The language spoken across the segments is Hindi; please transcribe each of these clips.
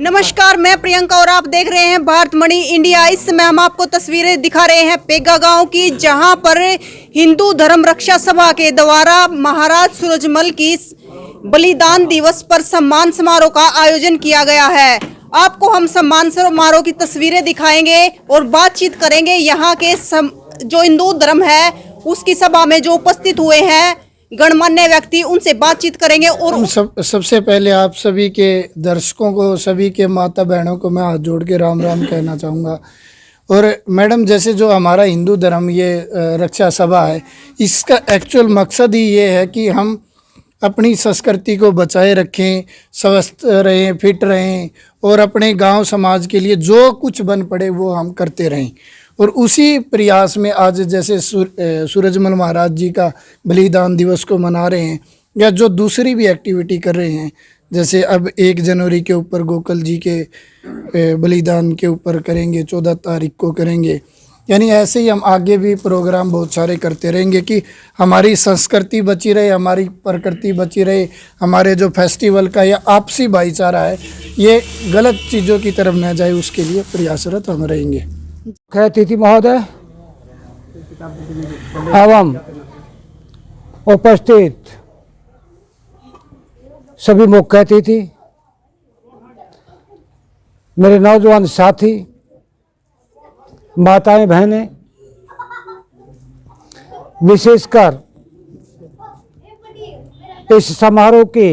नमस्कार, मैं प्रियंका और आप देख रहे हैं भारत मणि इंडिया। इस समय हम आपको तस्वीरें दिखा रहे हैं पेगा गांव की, जहां पर हिंदू धर्म रक्षा सभा के द्वारा महाराज सूरजमल की बलिदान दिवस पर सम्मान समारोह का आयोजन किया गया है। आपको हम सम्मान समारोह की तस्वीरें दिखाएंगे और बातचीत करेंगे यहाँ के जो हिंदू धर्म है उसकी सभा में जो उपस्थित हुए हैं गणमान्य व्यक्ति, उनसे बातचीत करेंगे। और सबसे पहले आप सभी के दर्शकों को, सभी के माता बहनों को मैं हाथ जोड़ के राम राम कहना चाहूँगा। और मैडम, जैसे जो हमारा हिंदू धर्म ये रक्षा सभा है, इसका एक्चुअल मकसद ही ये है कि हम अपनी संस्कृति को बचाए रखें, स्वस्थ रहें, फिट रहें और अपने गांव समाज के लिए जो कुछ बन पड़े वो हम करते रहें। और उसी प्रयास में आज जैसे सूरजमल महाराज जी का बलिदान दिवस को मना रहे हैं, या जो दूसरी भी एक्टिविटी कर रहे हैं, जैसे अब 1 जनवरी के ऊपर गोकुल जी के बलिदान के ऊपर करेंगे, 14 तारीख को करेंगे। यानी ऐसे ही हम आगे भी प्रोग्राम बहुत सारे करते रहेंगे कि हमारी संस्कृति बची रहे, हमारी प्रकृति बची रहे, हमारे जो फेस्टिवल का या आपसी भाईचारा है ये गलत चीज़ों की तरफ न जाए, उसके लिए प्रयासरत हम रहेंगे। मुख्य अतिथि महोदय एवं उपस्थित सभी मुख्य अतिथि, मेरे नौजवान साथी, माताएं बहनें, विशेषकर इस समारोह के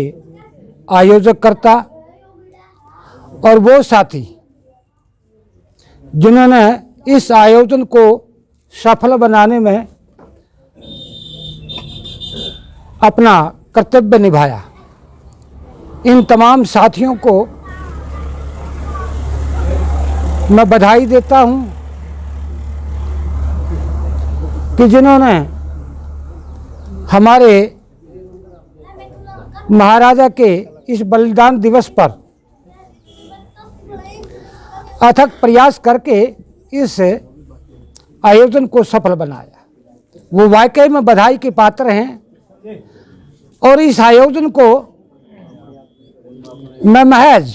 आयोजककर्ता और वो साथी जिन्होंने इस आयोजन को सफल बनाने में अपना कर्तव्य निभाया, इन तमाम साथियों को मैं बधाई देता हूं कि जिन्होंने हमारे महाराजा के इस बलिदान दिवस पर अथक प्रयास करके इस आयोजन को सफल बनाया। वो वाकई में बधाई के पात्र हैं और इस आयोजन को मैं महज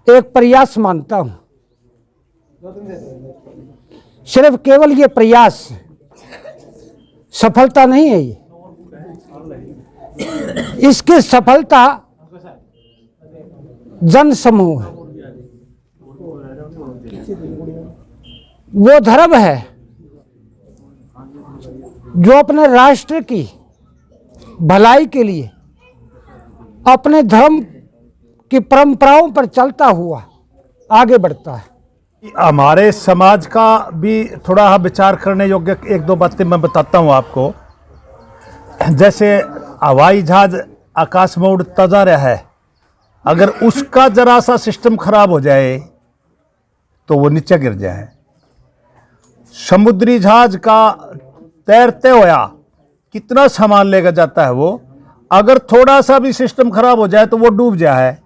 एक प्रयास मानता हूं। सिर्फ केवल ये प्रयास सफलता नहीं है, इसकी सफलता जन समूह है, वो धर्म है जो अपने राष्ट्र की भलाई के लिए अपने धर्म की परंपराओं पर चलता हुआ आगे बढ़ता है। हमारे समाज का भी थोड़ा विचार करने योग्य 1-2 बातें मैं बताता हूँ आपको। जैसे हवाई जहाज आकाश में उड़ता जा रहा है, अगर उसका जरा सा सिस्टम खराब हो जाए तो वो नीचे गिर जाए। समुद्री जहाज का तैरते हुआ कितना सामान लेकर जाता है वो, अगर थोड़ा सा भी सिस्टम खराब हो जाए तो वो डूब जाए।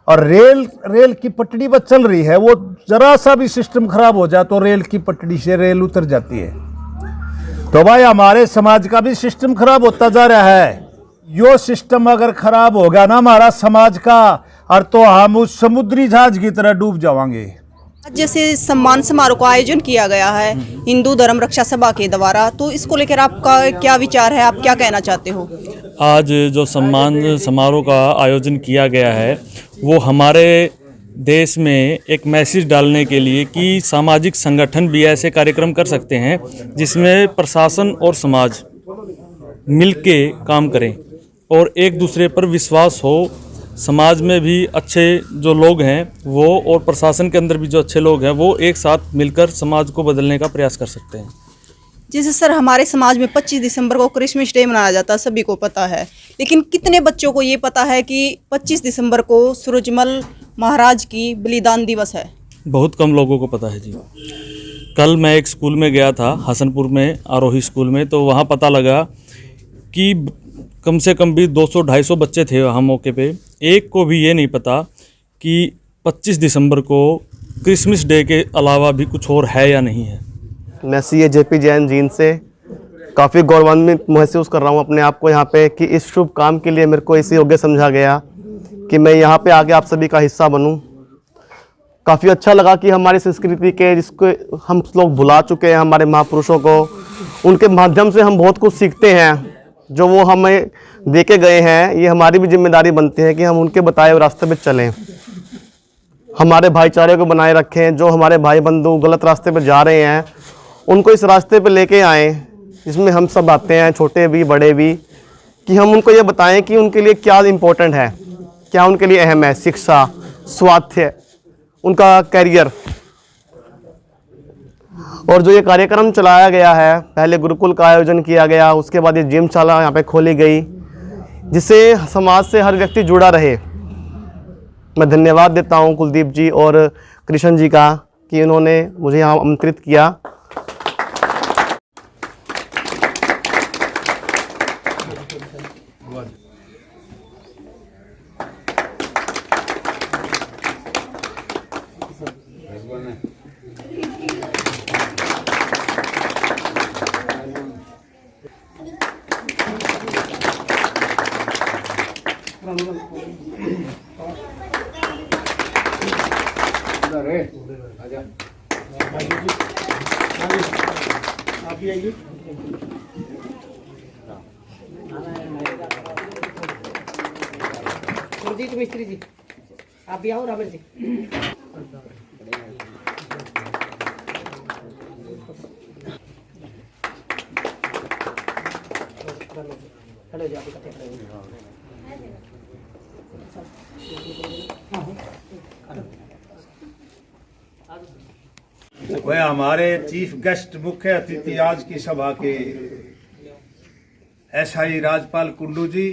और रेल की पटड़ी पर चल रही है, वो जरा सा भी सिस्टम खराब हो जाए तो रेल की पटड़ी से रेल उतर जाती है। तो भाई हमारे समाज का भी सिस्टम खराब होता जा रहा है। यो सिस्टम अगर खराब होगा ना हमारा समाज का, और तो हम उस समुद्री जहाज की तरह डूब जाएंगे। जैसे सम्मान समारोह का आयोजन किया गया है हिंदू धर्म रक्षा सभा के द्वारा, तो इसको लेकर आपका क्या विचार है, आप क्या कहना चाहते हो? आज जो सम्मान समारोह का आयोजन किया गया है वो हमारे देश में एक मैसेज डालने के लिए कि सामाजिक संगठन भी ऐसे कार्यक्रम कर सकते हैं जिसमें प्रशासन और समाज मिलके काम करें और एक दूसरे पर विश्वास हो। समाज में भी अच्छे जो लोग हैं वो और प्रशासन के अंदर भी जो अच्छे लोग हैं वो एक साथ मिलकर समाज को बदलने का प्रयास कर सकते हैं। जैसे सर, हमारे समाज में 25 दिसंबर को क्रिसमस डे मनाया जाता है, सभी को पता है, लेकिन कितने बच्चों को ये पता है कि 25 दिसंबर को सूरजमल महाराज की बलिदान दिवस है? बहुत कम लोगों को पता है जी। कल मैं एक स्कूल में गया था, हसनपुर में, आरोही स्कूल में, तो वहाँ पता लगा कि कम से कम भी 200-250 बच्चे थे वहाँ मौके पे। एक को भी ये नहीं पता कि 25 दिसंबर को क्रिसमस डे के अलावा भी कुछ और है या नहीं है। मैं CA JP जैन जींद से काफ़ी गौरवान्वित महसूस कर रहा हूँ अपने आप को यहाँ पे कि इस शुभ काम के लिए मेरे को इसे योग्य समझा गया। कि मैं यहाँ पे आके आप सभी का हिस्सा बनूं। काफ़ी अच्छा लगा कि हमारी संस्कृति के जिसको हम लोग भुला चुके हैं, हमारे महापुरुषों को, उनके माध्यम से हम बहुत कुछ सीखते हैं। जो वो हमें दे के गए हैं, ये हमारी भी जिम्मेदारी बनती है कि हम उनके बताए हुए रास्ते पे चलें, हमारे भाईचारे को बनाए रखें। जो हमारे भाई बंधु गलत रास्ते पे जा रहे हैं, उनको इस रास्ते पे लेके आएँ जिसमें हम सब आते हैं, छोटे भी बड़े भी, कि हम उनको ये बताएं कि उनके लिए क्या इम्पोर्टेंट है, क्या उनके लिए अहम है। शिक्षा, स्वास्थ्य, उनका करियर। और जो ये कार्यक्रम चलाया गया है, पहले गुरुकुल का आयोजन किया गया, उसके बाद ये जिमशाला यहाँ पे खोली गई, जिससे समाज से हर व्यक्ति जुड़ा रहे। मैं धन्यवाद देता हूँ कुलदीप जी और कृष्ण जी का कि इन्होंने मुझे यहाँ आमंत्रित किया। गुरजीत मिस्त्री जी, आप भी आओ। रावण जी, खड़े जाओ, इकट्ठे खड़े हो। वह हमारे चीफ गेस्ट, मुख्य अतिथि आज की सभा के SI राजपाल कुंडू जी,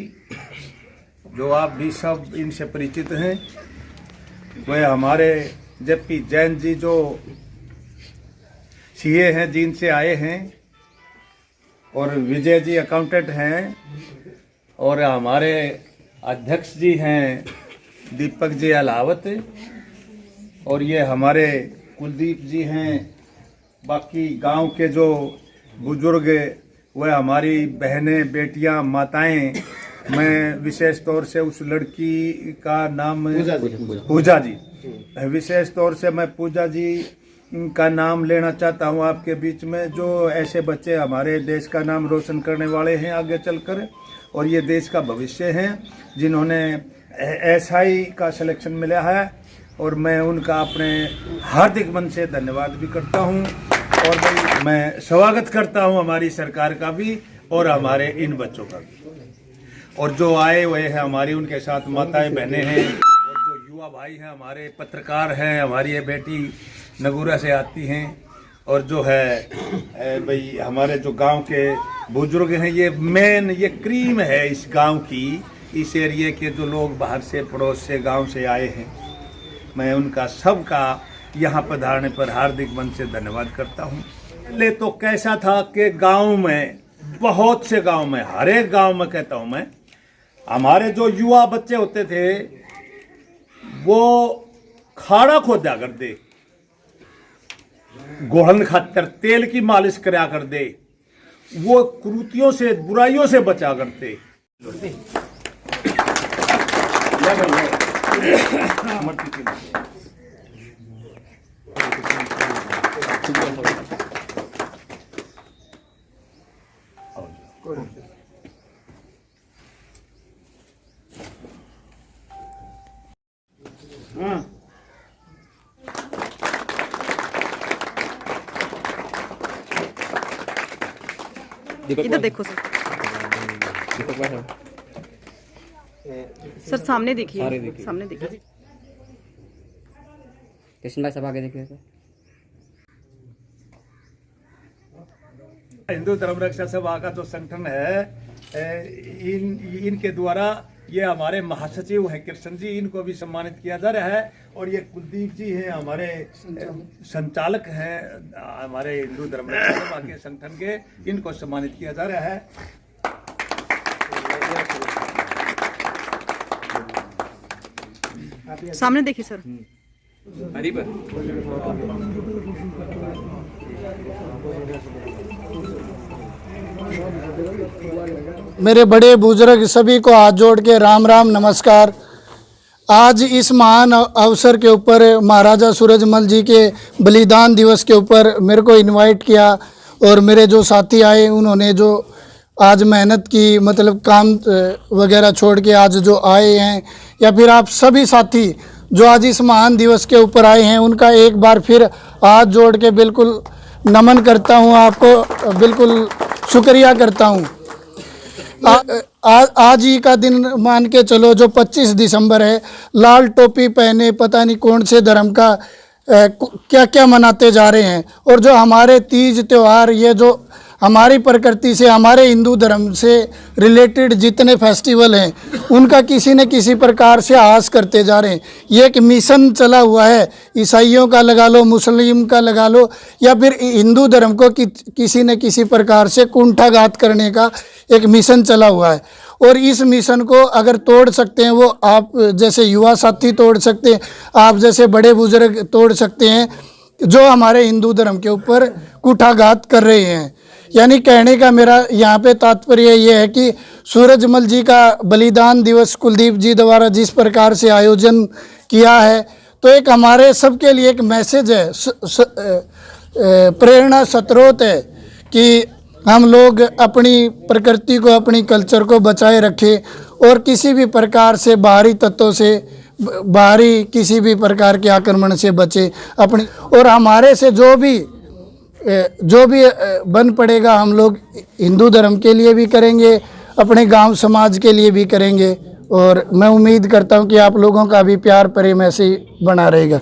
जो आप भी सब इनसे परिचित हैं। वह हमारे JP जैन जी, जो CA हैं, जींद से आए हैं, और विजय जी अकाउंटेंट हैं, और हमारे अध्यक्ष जी हैं दीपक जी अलावत, और ये हमारे कुलदीप जी हैं। बाकी गांव के जो बुजुर्ग, वह हमारी बहनें, बेटियां, माताएं। मैं विशेष तौर से उस लड़की का नाम पूजा जी, विशेष तौर से मैं पूजा जी का नाम लेना चाहता हूं आपके बीच में। जो ऐसे बच्चे हमारे देश का नाम रोशन करने वाले हैं आगे चलकर, और ये देश का भविष्य हैं, जिन्होंने SI का सिलेक्शन मिला है, और मैं उनका अपने हार्दिक मन से धन्यवाद भी करता हूं। और भाई मैं स्वागत करता हूं हमारी सरकार का भी और हमारे इन बच्चों का भी। और जो आए हुए हैं हमारी, उनके साथ माताएं, बहनें हैं, और जो युवा भाई हैं, हमारे पत्रकार हैं, हमारी ये बेटी नगूरा से आती हैं, और जो है भाई हमारे जो गांव के बुजुर्ग हैं। ये मेन, ये क्रीम है इस गांव की, इस एरिया के जो लोग बाहर से, पड़ोस से, गांव से आए हैं। मैं उनका सबका यहाँ पधारने पर हार्दिक मन से धन्यवाद करता हूँ। पहले तो कैसा था कि गांव में, बहुत से गांव में, हर एक गांव में कहता हूँ मैं, हमारे जो युवा बच्चे होते थे वो खाड़ा खोदा करते, गोहन खातर तेल की मालिश करा कर दे, वो कुरीतियों से, बुराइयों से बचा करते। इधर देखो सर, सर सामने देखिए, सामने देखिए। कृष्ण भाई सब आगे देखिए सर। हिंदू धर्म रक्षा सभा का जो संगठन है, इनके द्वारा ये हमारे महासचिव हैं कृष्ण जी, इनको भी सम्मानित किया जा रहा है। और ये कुलदीप जी हैं, हमारे संचालक हैं हमारे हिंदू धर्म रक्षा सभा के संगठन के, इनको सम्मानित किया जा रहा है। सामने देखिए सर। मेरे बड़े बुजुर्ग सभी को हाथ जोड़ के राम राम नमस्कार। आज इस महान अवसर के ऊपर महाराजा सूरजमल जी के बलिदान दिवस के ऊपर मेरे को इनवाइट किया और मेरे जो साथी आए उन्होंने जो आज मेहनत की, मतलब काम वगैरह छोड़ के आज जो आए हैं, या फिर आप सभी साथी जो आज इस महान दिवस के ऊपर आए हैं, उनका एक बार फिर हाथ जोड़ के बिल्कुल नमन करता हूं, आपको बिल्कुल शुक्रिया करता हूं। आज ही का दिन मान के चलो, जो 25 दिसंबर है, लाल टोपी पहने पता नहीं कौन से धर्म का क्या क्या मनाते जा रहे हैं। और जो हमारे तीज त्यौहार, ये जो हमारी प्रकृति से, हमारे हिंदू धर्म से रिलेटेड जितने फेस्टिवल हैं, उनका किसी न किसी प्रकार से आस करते जा रहे हैं। ये एक मिशन चला हुआ है, ईसाइयों का लगा लो, मुस्लिम का लगा लो, या फिर हिंदू धर्म को किसी न किसी प्रकार से कुंठाघात करने का एक मिशन चला हुआ है। और इस मिशन को अगर तोड़ सकते हैं, वो आप जैसे युवा साथी तोड़ सकते हैं, आप जैसे बड़े बुजुर्ग तोड़ सकते हैं, जो हमारे हिंदू धर्म के ऊपर कुठाघात कर रहे हैं। यानी कहने का मेरा यहाँ पे तात्पर्य ये है कि सूरजमल जी का बलिदान दिवस कुलदीप जी द्वारा जिस प्रकार से आयोजन किया है, तो एक हमारे सबके लिए एक मैसेज है, प्रेरणा स्रोत है कि हम लोग अपनी प्रकृति को, अपनी कल्चर को बचाए रखें और किसी भी प्रकार से बाहरी तत्वों से, बाहरी किसी भी प्रकार के आक्रमण से बचे अपनी। और हमारे से जो भी बन पड़ेगा, हम लोग हिंदू धर्म के लिए भी करेंगे, अपने गांव समाज के लिए भी करेंगे। और मैं उम्मीद करता हूं कि आप लोगों का भी प्यार प्रेम ऐसे ही बना रहेगा।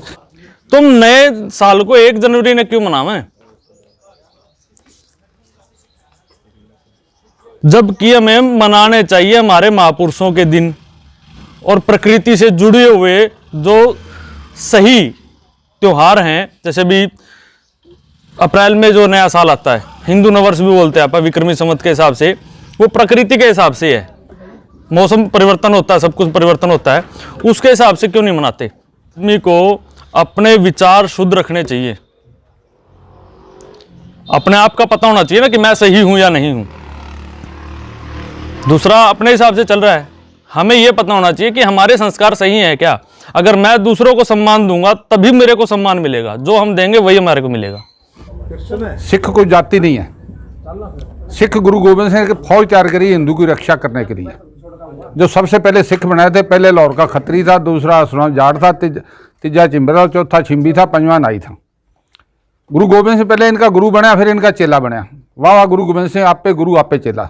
तुम नए साल को 1 जनवरी ने क्यों मनावें, जबकि हमें मनाने चाहिए हमारे महापुरुषों के दिन और प्रकृति से जुड़े हुए जो सही त्योहार हैं। जैसे भी अप्रैल में जो नया साल आता है, हिंदू नववर्ष भी बोलते हैं, आप विक्रमी संवत के हिसाब से, वो प्रकृति के हिसाब से है। मौसम परिवर्तन होता है, सब कुछ परिवर्तन होता है, उसके हिसाब से क्यों नहीं मनाते। आदमी को अपने विचार शुद्ध रखने चाहिए, अपने आप का पता होना चाहिए ना कि मैं सही हूं या नहीं हूं। दूसरा अपने हिसाब से चल रहा है, हमें यह पता होना चाहिए कि हमारे संस्कार सही हैं क्या। अगर मैं दूसरों को सम्मान दूंगा तभी मेरे को सम्मान मिलेगा, जो हम देंगे वही हमारे को मिलेगा। सिख कोई जाति नहीं है। सिख गुरु गोबिंद सिंह की फौज तैयार करी हिंदू की रक्षा करने के लिए। जो सबसे पहले सिख बनाए थे, पहले लाहौर का खत्री था, दूसरा सुनाम जाट था, तीजा चिंबरा, चौथा छिंबी था, पंजवा नाई था। गुरु गोबिंद सिंह पहले इनका गुरु बना, फिर इनका चेला बना। वाह वाह गुरु गोबिंद सिंह, आप पे गुरु आप पे चेला।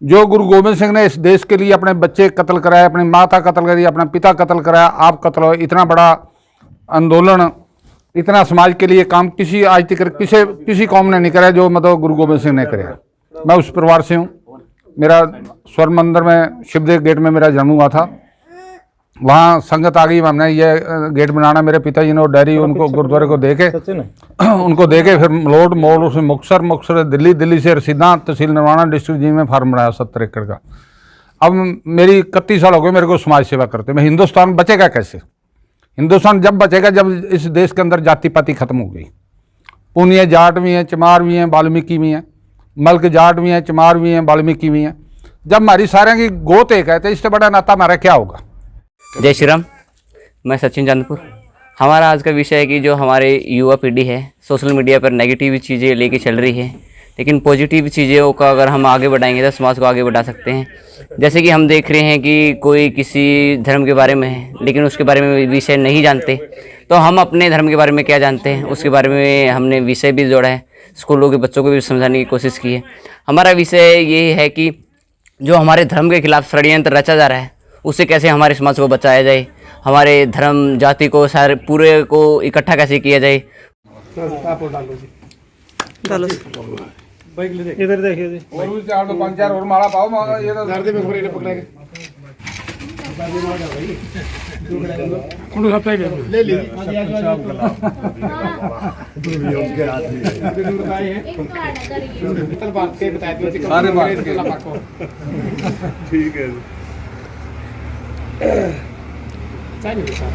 जो गुरु गोबिंद सिंह ने इस देश के लिए अपने बच्चे कत्ल कराए, अपनी माता कत्ल करी, अपना पिता कत्ल कराया, आप कत्ल हो, इतना बड़ा आंदोलन, इतना समाज के लिए काम किसी आज तक किसी कौम ने नहीं कराया जो मतलब गुरु गोबिंद सिंह ने कराया। मैं उस परिवार से हूँ। मेरा स्वर्ण मंदिर में शिवदेव गेट में मेरा जन्म हुआ था। वहाँ संगत आ गई, हमने ये गेट बनाना, मेरे पिताजी ने डेयरी उनको गुरुद्वारे को देके फिर मलोट, मोड़ से मुक्तसर दिल्ली, दिल्ली से रसीदा, तहसील नरवाना डिस्ट्रिक्ट जी में फार्म बनाया 70 एकड़ का। अब मेरी 31 साल हो गए मेरे को समाज सेवा करते। मैं हिंदुस्तान बचेगा कैसे? हिंदुस्तान जब बचेगा जब इस देश के अंदर जाति पाति खत्म हो गई। पूनिया जाट भी हैं, चमार भी हैं, वाल्मीकि भी हैं, मल्क जाट भी हैं, चमार भी हैं, वाल्मीकि भी हैं। जब हमारी सारे की गोत एक है तो इससे बड़ा नाता हमारा क्या होगा? जय श्री राम। मैं सचिन चांदपुर। हमारा आज का विषय है कि जो हमारे युवा पीढ़ी है सोशल मीडिया पर नेगेटिव चीज़ें लेके चल रही है, लेकिन पॉजिटिव चीज़ों का अगर हम आगे बढ़ाएंगे तो समाज को आगे बढ़ा सकते हैं। जैसे कि हम देख रहे हैं कि कोई किसी धर्म के बारे में है लेकिन उसके बारे में विषय नहीं जानते, तो हम अपने धर्म के बारे में क्या जानते हैं उसके बारे में हमने विषय भी जोड़ा है। स्कूलों के बच्चों को भी समझाने की कोशिश की है। हमारा विषय ये है कि जो हमारे धर्म के खिलाफ षड्यंत्र रचा जा रहा है उससे कैसे हमारे समाज को बचाया जाए, हमारे धर्म जाति को सारे पूरे को इकट्ठा कैसे किया जाए। इधर देखिए जी, और भी 4-5 और माला पाओ, ये तो दर्द में घोड़े पकड़ा के ले ली बात के बताए थे सारे बात ठीक है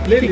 ले ली।